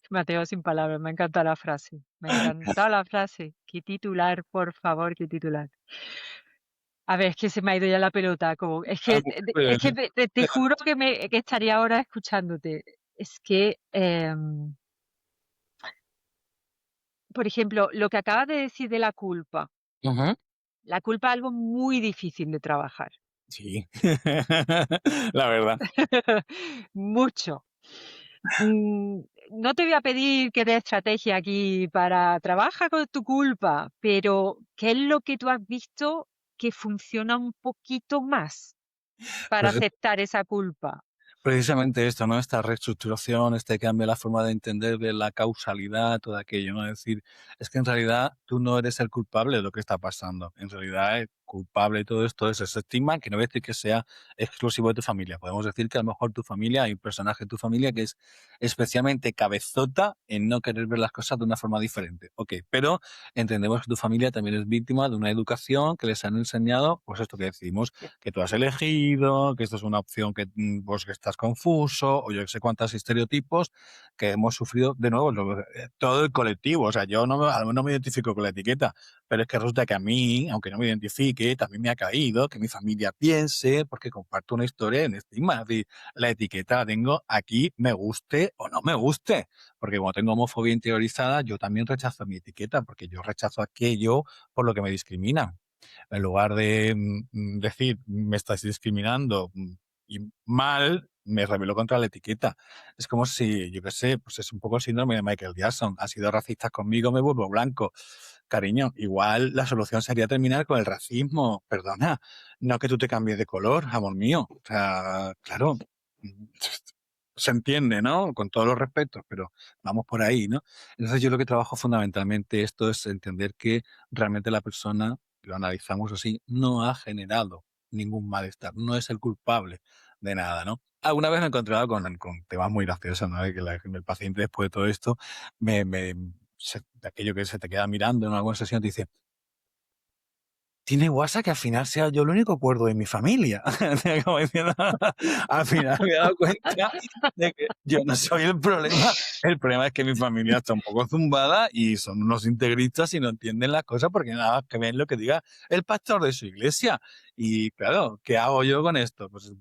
Mateo sin palabras, me encanta la frase. Me ha encantado la frase. Qué titular, por favor, qué titular. A ver, es que se me ha ido ya la pelota. Como, es que te juro que, que estaría ahora escuchándote. Es que, por ejemplo, lo que acabas de decir de Ujú. la culpa es algo muy difícil de trabajar. Sí, la verdad. Mucho. Mm, no te voy a pedir que des estrategia aquí para trabajar con tu culpa, pero ¿qué es lo que tú has visto que funciona un poquito más para Pues aceptar esa culpa? precisamente esto, ¿no? Esta reestructuración, este cambio en la forma de entender de la causalidad, todo aquello, ¿no? Es decir, es que en realidad tú no eres el culpable de lo que está pasando. En realidad, el culpable de todo esto es ese estigma, que no voy a decir que sea exclusivo de tu familia. Podemos decir que a lo mejor tu familia, hay un personaje de tu familia que es especialmente cabezota en no querer ver las cosas de una forma diferente. Ok, pero entendemos que tu familia también es víctima de una educación que les han enseñado, pues esto que decimos, que tú has elegido, que esto es una opción que, pues, que estás confuso, o yo no sé cuántos estereotipos que hemos sufrido, de nuevo, todo el colectivo. O sea, yo no me, a lo mejor no me identifico con la etiqueta, pero es que resulta que a mí, aunque no me identifique, también me ha caído que mi familia piense, porque comparto una historia en estigma. Es decir, la etiqueta la tengo aquí, me guste o no me guste, porque como tengo homofobia interiorizada, yo también rechazo mi etiqueta, porque yo rechazo aquello por lo que me discriminan. En lugar de decir, me estás discriminando y mal, me rebelo contra la etiqueta. Es como si, yo qué sé, pues es un poco el síndrome de Michael Jackson. Has sido racista conmigo, me vuelvo blanco. Cariño, igual la solución sería terminar con el racismo. Perdona, no que tú te cambies de color, amor mío. O sea, claro, mm, se entiende, ¿no? Con todos los respetos, pero vamos por ahí, ¿no? Entonces yo lo que trabajo fundamentalmente esto es entender que realmente la persona, lo analizamos así, no ha generado ningún malestar, no es el culpable de nada, ¿no? Alguna vez me he encontrado con temas muy graciosos, ¿no? De que el paciente después de todo esto, de aquello que se te queda mirando en alguna sesión, te dice, tiene guasa que al final sea yo el único cuerdo de mi familia. Como diciendo, al final me he dado cuenta de que yo no soy el problema es que mi familia está un poco zumbada y son unos integristas y no entienden las cosas porque nada que ven lo que diga el pastor de su iglesia. Y claro, ¿qué hago yo con esto? Pues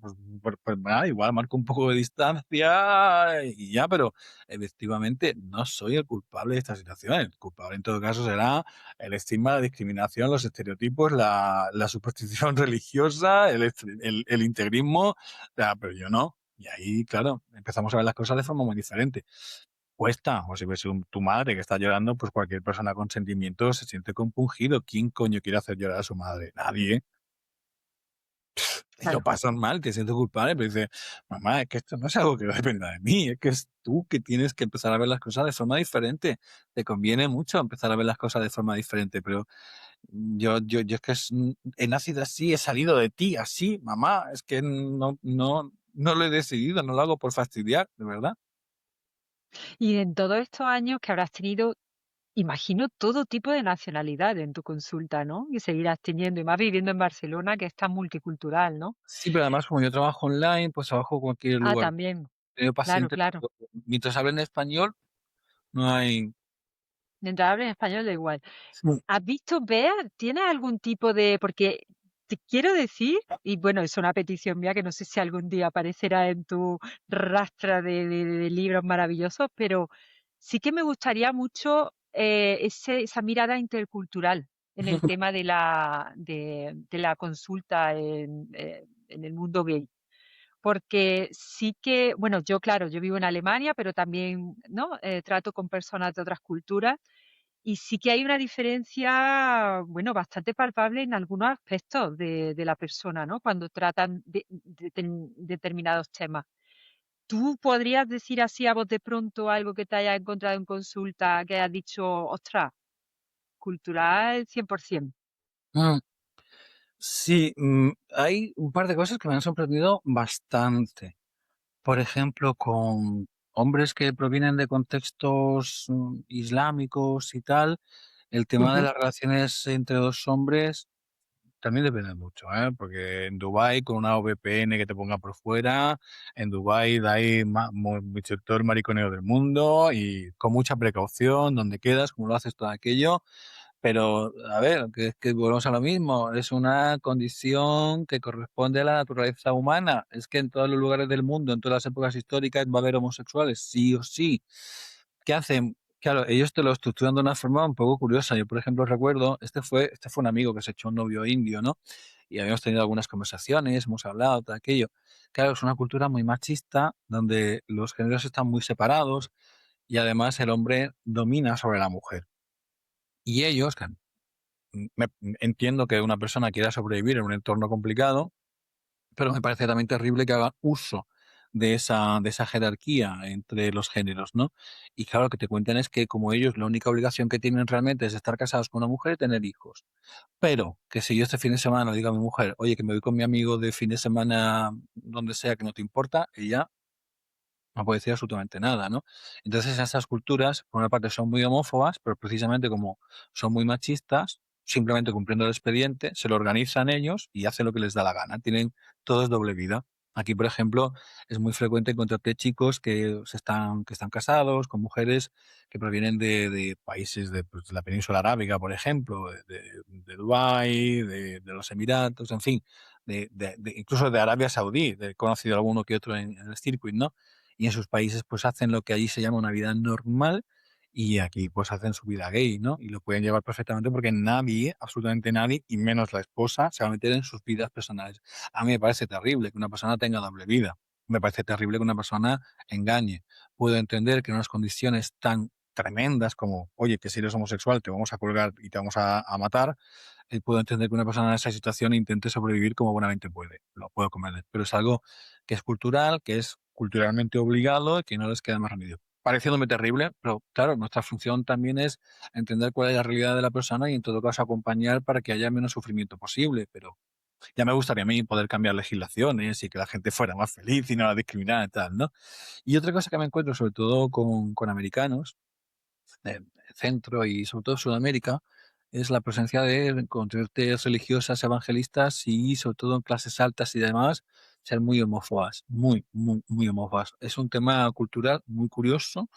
nada, igual marco un poco de distancia y ya, pero efectivamente no soy el culpable de esta situación. El culpable en todo caso será el estigma, la discriminación, los estereotipos, la superstición religiosa, el integrismo, o sea, pero yo no. Y ahí, claro, empezamos a ver las cosas de forma muy diferente. Cuesta, o si ves tu madre que está llorando, pues cualquier persona con sentimientos se siente compungido. ¿Quién coño quiere hacer llorar a su madre? Nadie. Y lo Claro. pasan mal, te sientes culpable, pero dices, mamá, es que esto no es algo que dependa de mí, es que es tú que tienes que empezar a ver las cosas de forma diferente. Te conviene mucho empezar a ver las cosas de forma diferente, pero yo es que he nacido así, he salido de ti así, mamá, es que no lo he decidido, no lo hago por fastidiar, de verdad. Y en todos estos años que habrás tenido, imagino todo tipo de nacionalidad en tu consulta, ¿no? Y seguirás teniendo, y más viviendo en Barcelona, que es tan multicultural, ¿no? Sí, pero además como yo trabajo online, pues trabajo en cualquier Ah, lugar. también. Tengo Claro, pacientes, claro. mientras hablen español, no hay... Mientras hables español da igual. Sí. ¿Has visto, Bea? ¿Tienes algún tipo de...? Porque te quiero decir, y bueno, es una petición mía que no sé si algún día aparecerá en tu rastra de libros maravillosos, pero sí que me gustaría mucho esa mirada intercultural en el tema de la consulta en el mundo gay. Porque sí que, bueno, yo claro, yo vivo en Alemania, pero también, ¿no? Trato con personas de otras culturas y sí que hay una diferencia, bueno, bastante palpable en algunos aspectos de la persona, ¿no? Cuando tratan determinados temas. ¿Tú podrías decir así a voz de pronto algo que te hayas encontrado en consulta que hayas dicho, ostras, cultural 100%? Mm, sí, hay un par de cosas que me han sorprendido bastante. Por ejemplo, con hombres que provienen de contextos islámicos y tal, el tema de Ujú. las relaciones entre dos hombres también depende mucho, ¿eh? Porque en Dubái, con una VPN que te ponga por fuera, en Dubái de ahí mucho todo el mariconeo del mundo y con mucha precaución, donde quedas, cómo lo haces, todo aquello. Pero, a ver, que volvemos a lo mismo, es una condición que corresponde a la naturaleza humana. Es que en todos los lugares del mundo, en todas las épocas históricas, va a haber homosexuales, sí o sí. ¿Qué hacen? Claro, ellos te lo estructuran de una forma un poco curiosa. Yo, por ejemplo, recuerdo, este fue un amigo que se echó un novio indio, ¿no? Y habíamos tenido algunas conversaciones, hemos hablado, todo aquello. Claro, es una cultura muy machista, donde los géneros están muy separados y además el hombre domina sobre la mujer. Y ellos, que entiendo que una persona quiera sobrevivir en un entorno complicado, pero me parece también terrible que hagan uso de esa jerarquía entre los géneros, ¿no? Y claro, lo que te cuentan es que como ellos la única obligación que tienen realmente es estar casados con una mujer y tener hijos. Pero que si yo este fin de semana le digo a mi mujer, oye, que me voy con mi amigo de fin de semana donde sea que no te importa, ella no puede decir absolutamente nada, ¿no? Entonces, esas culturas, por una parte, son muy homófobas, pero precisamente como son muy machistas, simplemente cumpliendo el expediente, se lo organizan ellos y hacen lo que les da la gana. Tienen todo es doble vida. Aquí, por ejemplo, es muy frecuente encontrarte chicos que están casados con mujeres que provienen de países de, pues, de la península arábiga, por ejemplo, de Dubái, de los Emiratos, en fin, incluso de Arabia Saudí. He conocido alguno que otro en el circuit, ¿no? Y en sus países pues hacen lo que allí se llama una vida normal y aquí pues hacen su vida gay, ¿no? Y lo pueden llevar perfectamente porque nadie, absolutamente nadie, y menos la esposa, se va a meter en sus vidas personales. A mí me parece terrible que una persona tenga doble vida. Me parece terrible que una persona engañe. Puedo entender que en unas condiciones tan tremendas como, oye, que si eres homosexual te vamos a colgar y te vamos a matar, puedo entender que una persona en esa situación intente sobrevivir como buenamente puede. Lo puedo comprender. Pero es algo que es cultural, que es culturalmente obligado y que no les queda más remedio. Pareciéndome terrible, pero claro, nuestra función también es entender cuál es la realidad de la persona y en todo caso acompañar para que haya menos sufrimiento posible. Pero ya me gustaría a mí poder cambiar legislaciones y que la gente fuera más feliz y no la discriminara y tal, ¿no? Y otra cosa que me encuentro, sobre todo con americanos, de Centro y sobre todo Sudamérica, es la presencia de corrientes religiosas evangelistas y sobre todo en clases altas y demás, ser muy homófobas, muy, muy, muy homófobas. Es un tema cultural muy curioso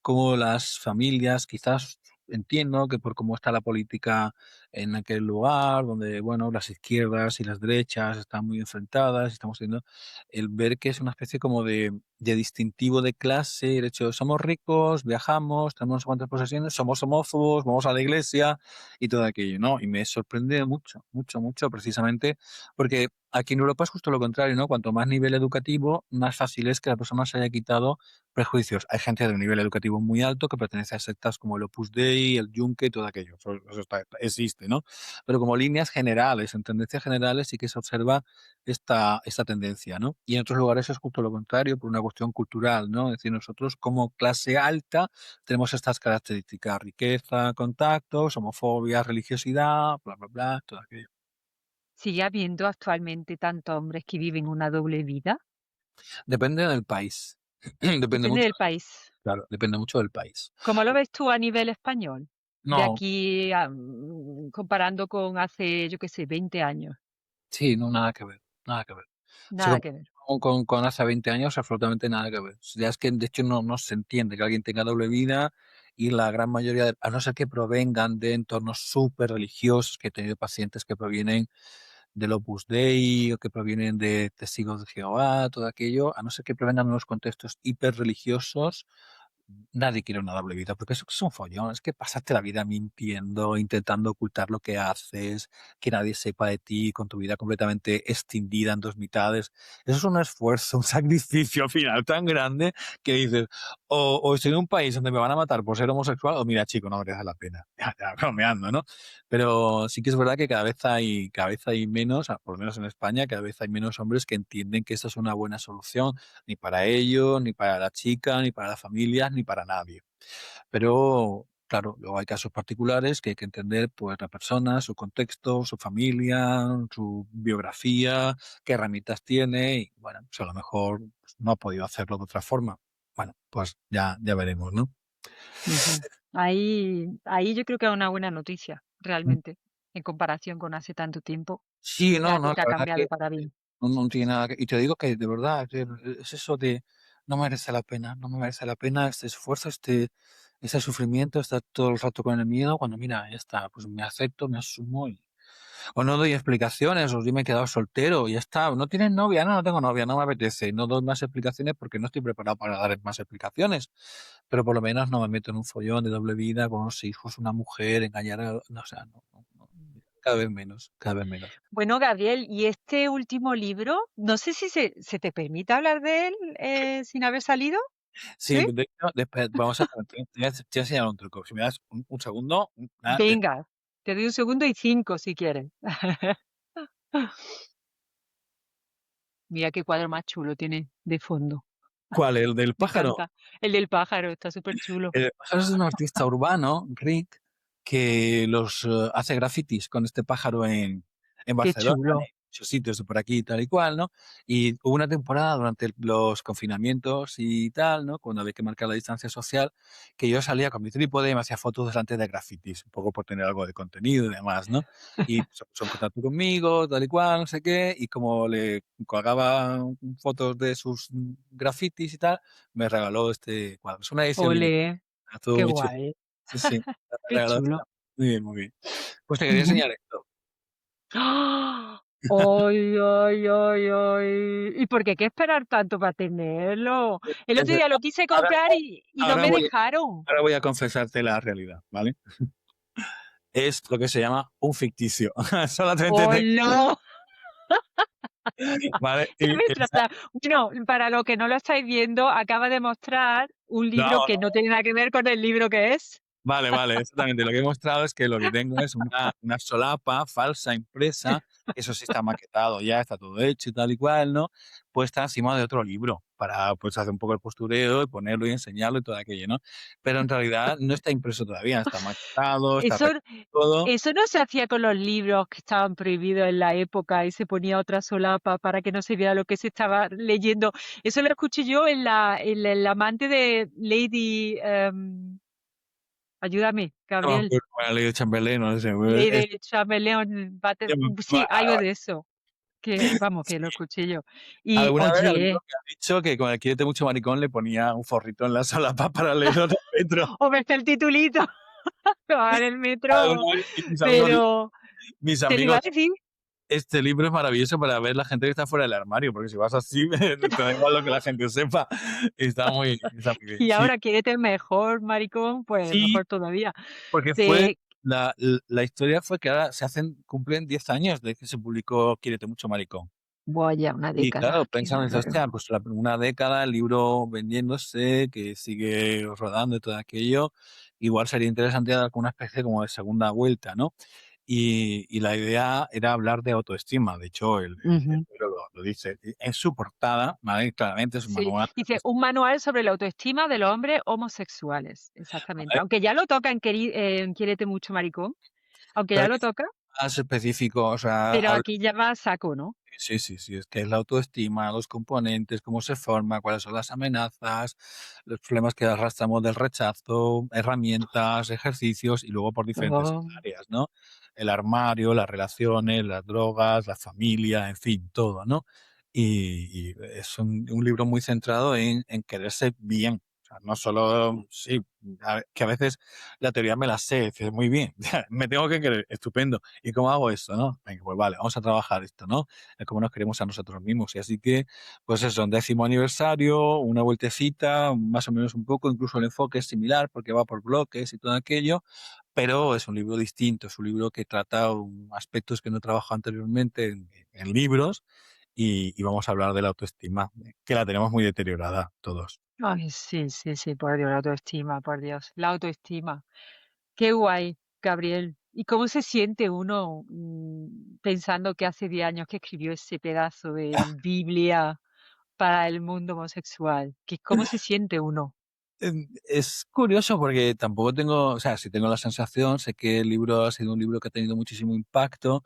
cómo las familias, quizás entiendo que por cómo está la política en aquel lugar, donde, bueno, las izquierdas y las derechas están muy enfrentadas, estamos viendo el ver que es una especie como de distintivo de clase, el hecho de somos ricos, viajamos, tenemos no sé cuántas posesiones, somos homófobos, vamos a la iglesia y todo aquello, ¿no? Y me sorprende mucho, mucho, mucho, precisamente porque aquí en Europa es justo lo contrario, ¿no? Cuanto más nivel educativo, más fácil es que la persona se haya quitado prejuicios. Hay gente de un nivel educativo muy alto que pertenece a sectas como el Opus Dei, el Yunque y todo aquello. Eso existe, ¿no? Pero como líneas generales, en tendencias generales, sí que se observa esta tendencia, ¿no? Y en otros lugares es justo lo contrario, por una cuestión cultural, ¿no? Es decir, nosotros como clase alta tenemos estas características, riqueza, contactos, homofobia, religiosidad, bla, bla, bla, todo aquello. ¿Sigue habiendo actualmente tantos hombres que viven una doble vida? Depende del país. Depende Depende mucho, del país. claro, depende mucho del país. ¿Cómo lo ves tú a nivel español? De No, aquí a, comparando con hace, yo qué sé, 20 años. sí, no, nada que ver, nada que ver. Si Nada que ver. comparamos con hace 20 años, absolutamente nada que ver. Ya es que, de hecho, no se entiende que alguien tenga doble vida y la gran mayoría, a no ser que provengan de entornos súper religiosos, que he tenido pacientes que provienen del Opus Dei o que provienen de Testigos de Jehová, todo aquello, a no ser que provengan de unos contextos hiper religiosos, nadie quiere una doble vida, porque eso es un follón, es que pasaste la vida mintiendo, intentando ocultar lo que haces, que nadie sepa de ti, con tu vida completamente extendida en 2 mitades. Eso es un esfuerzo, un sacrificio al final tan grande que dices, o estoy en un país donde me van a matar por ser homosexual, o mira, chico, no merece la pena. Ya, ya, bromeando, ¿no? Pero sí que es verdad que cada vez hay menos, por lo menos en España, cada vez hay menos hombres que entienden que esta es una buena solución, ni para ellos, ni para la chica, ni para las familias, ni para nadie. Pero, claro, luego hay casos particulares que hay que entender, pues, la persona, su contexto, su familia, su biografía, qué herramientas tiene y, bueno, pues, a lo mejor, pues, no ha podido hacerlo de otra forma. Bueno, pues ya veremos, ¿no? Ujú. Ahí yo creo que es una buena noticia, Mm. realmente, en comparación con hace tanto tiempo, Sí, que no, no, algo la que ha verdad que cambiado para bien. no tiene nada que y te digo que de verdad, es eso de no merece la pena, no me merece la pena este esfuerzo, ese sufrimiento, estar todo el rato con el miedo, cuando mira, ya está, pues me acepto, me asumo y o no doy explicaciones, o yo me he quedado soltero y ya está. ¿No tienes novia? No, no tengo novia, no me apetece. No doy más explicaciones porque no estoy preparado para dar más explicaciones, pero por lo menos no me meto en un follón de doble vida con unos hijos, una mujer, engañar a no, o sea, no, cada vez menos, cada vez menos. Bueno, Gabriel, y este último libro, no sé si se te permite hablar de él, sin haber salido, Sí, ¿sí? de hecho, después vamos a te voy a enseñar un truco. Si me das un segundo, Venga, te doy un segundo y 5 si quieres. Mira qué cuadro más chulo tiene de fondo. ¿cuál? ¿El del Me pájaro? encanta. El del pájaro, está súper chulo. El pájaro es un artista urbano, Rick, que hace grafitis con este pájaro en Qué Barcelona, chulo. en muchos sitios de por aquí, tal y cual, ¿no? Y hubo una temporada durante los confinamientos y tal, ¿no? Cuando había que marcar la distancia social, que yo salía con mi trípode y me hacía fotos delante de grafitis, un poco por tener algo de contenido y demás, ¿no? Y se puso en contacto conmigo, tal y cual, no sé qué, y como le colgaba fotos de sus grafitis y tal, me regaló este cuadro. Es una edición limitada. Ole, Todo qué muy chulo. guay, Sí, sí. La qué verdad chulo. está muy bien, muy bien. Pues te quería Ujú. enseñar esto. ¡Ah! ¡Ay, ay, ay, ay! ¿Y por qué hay que esperar tanto para tenerlo? El otro Desde día lo quise ahora comprar y no ahora me voy dejaron. ahora voy a confesarte la realidad, ¿vale? Es lo que se llama un ficticio. Solamente ¡Oh, te no! ¿vale? ¿Qué Y me esa trata? Bueno, para los que no lo estáis viendo, acaba de mostrar un no, libro que no tiene nada que ver con el libro que es. vale, vale, exactamente. Lo que he mostrado es que lo que tengo es una solapa falsa impresa, eso sí está maquetado ya, está todo hecho y tal y cual, ¿no? Puesta encima de otro libro para, pues, hacer un poco el postureo y ponerlo y enseñarlo y todo aquello, ¿no? Pero en realidad no está impreso todavía, está maquetado, está Eso todo. eso no se hacía con los libros que estaban prohibidos en la época y se ponía otra solapa para que no se viera lo que se estaba leyendo. Eso lo escuché yo en el amante de Lady, ayúdame, No me Gabriel. acuerdo cuál era la ley de Chamberlain, no sé, Lady Chamberlain sí, algo de eso, que vamos, que lo escuché yo. Y alguna vez alguno oye, me ha dicho que con el Quiérete mucho maricón le ponía un forrito en la solapa para leerlo en el metro. o me está el titulito, en el metro, Alguna vez y mis amigos pero mis te lo iba amigos a decir. este libro es maravilloso para ver la gente que está fuera del armario, porque si vas así, te da igual lo que la gente sepa. Está muy bien. Y Sí, ahora quiérete mejor, maricón, pues sí, mejor todavía. porque fue Te la historia fue que ahora cumplen 10 años de que se publicó Quiérete mucho maricón. Buah, ya una Y claro, década, qué pensando, dices: bárbaro. "Hostia, pues una década, el libro vendiéndose, que sigue rodando y todo aquello, igual sería interesante dar alguna especie como de segunda vuelta", ¿no? Y la idea era hablar de autoestima. De hecho, el Ujú. libro lo dice en su portada, ¿vale? Claramente es un Sí, manual de dice, un autoestima, manual sobre la autoestima de los hombres homosexuales, exactamente. ¿vale? Aunque ya lo toca en Quiérete mucho, maricón, aunque Pero ya aquí lo es toca, más específico, o sea, pero habla aquí ya va a saco, ¿no? sí, sí, sí, es que es la autoestima, los componentes, cómo se forma, cuáles son las amenazas, los problemas que arrastramos del rechazo, herramientas, ejercicios y luego por diferentes Oh. áreas, ¿no? El armario, las relaciones, las drogas, la familia, en fin, todo, ¿no? Y es un libro muy centrado en quererse bien, O sea, no solo, sí, que a veces la teoría me la sé, dices, muy bien, me tengo que creer, estupendo. ¿Y cómo hago eso, no? Venga, pues vale, vamos a trabajar esto, ¿no? Es como nos queremos a nosotros mismos. Y así que, pues eso, un 10º aniversario, una vueltecita, más o menos un poco, incluso el enfoque es similar porque va por bloques y todo aquello, pero es un libro distinto, es un libro que trata aspectos que no he trabajado anteriormente en libros y vamos a hablar de la autoestima, que la tenemos muy deteriorada todos. Ay, sí, sí, sí, por Dios, la autoestima, por Dios, la autoestima. Qué guay, Gabriel. ¿Y cómo se siente uno pensando que hace 10 años que escribió ese pedazo de Biblia para el mundo homosexual? ¿Cómo se siente uno? Es curioso porque tampoco tengo, o sea, sí tengo la sensación, sé que el libro ha sido un libro que ha tenido muchísimo impacto.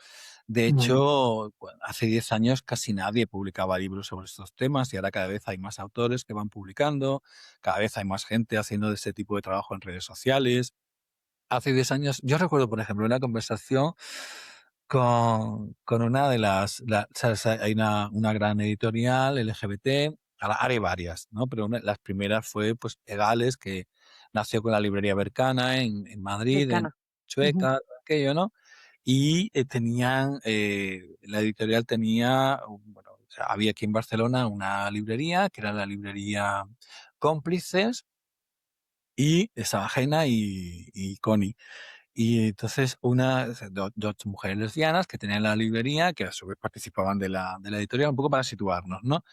De hecho, bueno, hace 10 años casi nadie publicaba libros sobre estos temas y ahora cada vez hay más autores que van publicando, cada vez hay más gente haciendo de este tipo de trabajo en redes sociales. Hace 10 años, yo recuerdo, por ejemplo, una conversación con una de ¿sabes? Hay una gran editorial LGBT, ahora hay varias, ¿no? Pero las primeras fue, pues, Egales, que nació con la librería Bercana en Madrid, en Cercana. Ujú. Chueca, todo aquello, ¿no? Y la editorial tenía, bueno, o sea, había aquí en Barcelona una librería, que era la librería Cómplices, y estaba Jena y Connie. Y entonces dos mujeres lesbianas que tenían la librería, que a su vez participaban de la editorial, un poco para situarnos, ¿no?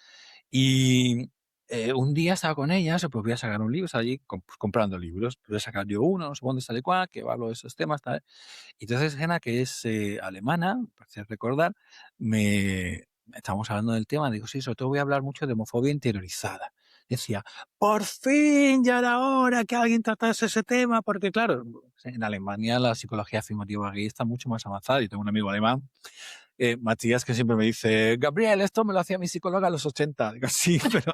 Y un día estaba con ellas, pues voy a sacar un libro, estaba allí pues, comprando libros, voy a sacar yo uno, no sé dónde sale cuál, que hablo de esos temas, tal. Y entonces Gena, que es alemana, parece recordar, me estábamos hablando del tema, digo, sí, sobre todo voy a hablar mucho de homofobia interiorizada. Decía, por fin ya era hora que alguien tratase ese tema, porque claro, en Alemania la psicología afirmativa gay está mucho más avanzada. Yo tengo un amigo alemán, Matías, que siempre me dice, Gabriel, esto me lo hacía mi psicóloga a los 80. Digo, sí, pero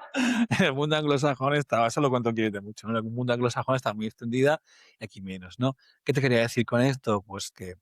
en el mundo anglosajón estaba, eso lo cuento quiere mucho, ¿no? En el mundo anglosajón está muy extendida y aquí menos, ¿no? ¿Qué te quería decir con esto? Pues que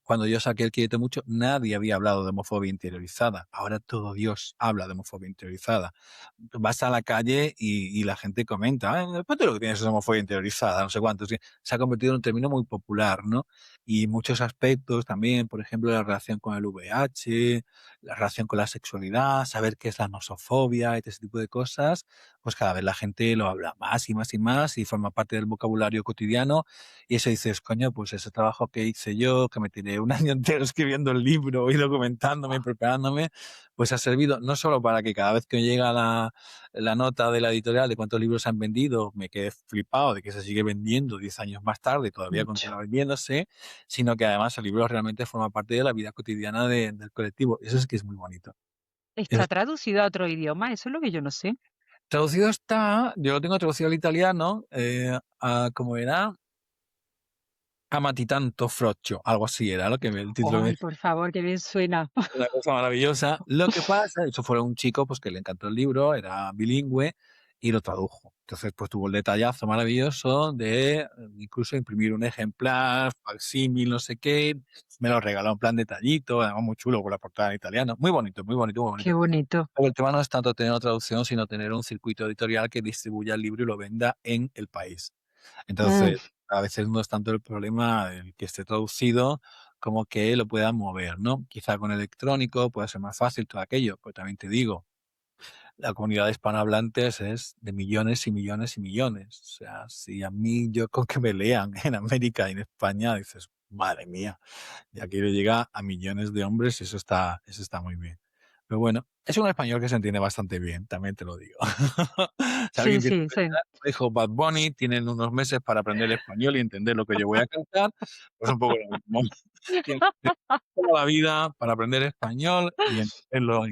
cuando yo saqué el Quiérete Mucho, nadie había hablado de homofobia interiorizada. Ahora todo Dios habla de homofobia interiorizada. Vas a la calle y la gente comenta, después de lo que tienes es homofobia interiorizada, no sé cuántos. Se ha convertido en un término muy popular, ¿no? Y muchos aspectos también, por ejemplo, la relación con el VIH, la relación con la sexualidad, saber qué es la nosofobia y ese tipo de cosas, pues cada vez la gente lo habla más y más y más y forma parte del vocabulario cotidiano. Y eso dices, coño, pues ese trabajo que hice yo, que me tiré un año entero escribiendo el libro y documentándome, preparándome, pues ha servido no solo para que cada vez que me llega la nota de la editorial de cuántos libros han vendido, me quedé flipado de que se sigue vendiendo 10 años más tarde, todavía Mucho. continúa vendiéndose, sino que además el libro realmente forma parte de la vida cotidiana del colectivo. Eso es que es muy bonito. ¿Está Es- traducido a otro idioma? Eso es lo que yo no sé. Traducido está, yo lo tengo traducido al italiano, como era, Amati tanto Froccio, algo así era lo que el título me Ay, por favor, qué bien suena. una cosa maravillosa. Lo que pasa, eso fue un chico pues que le encantó el libro, era bilingüe y lo tradujo. Entonces, pues tuvo el detallazo maravilloso de incluso imprimir un ejemplar, facsímil, no sé qué. Me lo regaló en plan detallito, además muy chulo con la portada en italiano. Muy bonito, muy bonito, muy Qué bonito. bonito. Pero el tema no es tanto tener una traducción, sino tener un circuito editorial que distribuya el libro y lo venda en el país. Mm, Entonces, a veces no es tanto el problema el que esté traducido como que lo puedan mover, ¿no? Quizá con electrónico puede ser más fácil todo aquello, pero también te digo, la comunidad de hispanohablantes es de millones y millones y millones. O sea, si a mí yo con que me lean en América y en España, dices, madre mía, ya quiero llegar a millones de hombres y eso está muy bien. Pero bueno, es un español que se entiende bastante bien, también te lo digo. Si sí, alguien quiere sí, sí. empezar, dijo Bad Bunny, tienen unos meses para aprender español y entender lo que yo voy a cantar, pues un poco lo mismo. Tienes toda la vida para aprender español y entenderlo.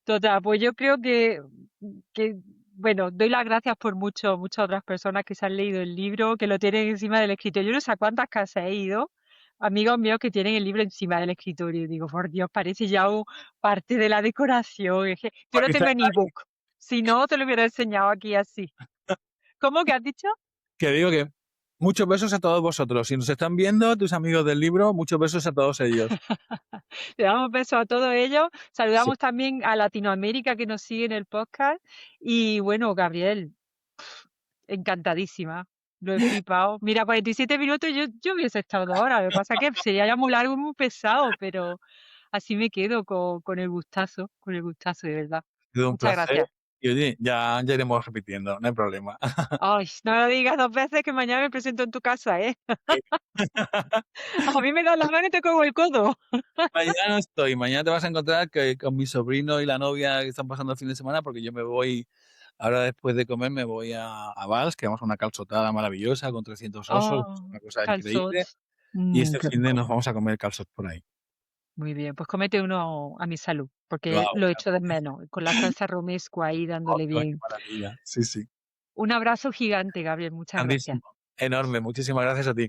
Total, pues yo creo que, bueno, doy las gracias por muchas otras personas que se han leído el libro, que lo tienen encima del escritorio. Yo no sé a cuántas casas he ido, amigos míos que tienen el libro encima del escritorio. Y digo, por Dios, parece ya parte de la decoración. Es que yo lo Dice, tengo en ebook. Si no, te lo hubiera enseñado aquí así. ¿Cómo que has dicho? que digo que muchos besos a todos vosotros. Si nos están viendo, tus amigos del libro, muchos besos a todos ellos. Le damos besos a todos ellos. Sí. Saludamos también a Latinoamérica que nos sigue en el podcast. Y bueno, Gabriel. encantadísima. Lo he flipado. Mira, 47 minutos yo hubiese estado 2 horas. Lo que pasa es que sería ya muy largo y muy pesado, pero así me quedo con el gustazo, de verdad. Ha sido un Muchas placer gracias. y oye, ya iremos repitiendo, no hay problema. Ay, no lo digas 2 veces que mañana me presento en tu casa, ¿eh? A mí me das la mano y te cojo el codo. Mañana no estoy, mañana te vas a encontrar que con mi sobrino y la novia que están pasando el fin de semana, porque yo me voy, ahora después de comer me voy a Valls, que vamos a una calçotada maravillosa con 300 osos, Oh, una cosa increíble, calzots. y este Qué finde rico. nos vamos a comer calçots por ahí. Muy bien, pues cómete uno a mi salud, Lo porque hago, lo echo de menos, con la salsa romesco ahí dándole qué bien. maravilla. Sí, sí, Un abrazo gigante, Gabriel, muchas gracias. grandísimo, enorme, muchísimas gracias a ti.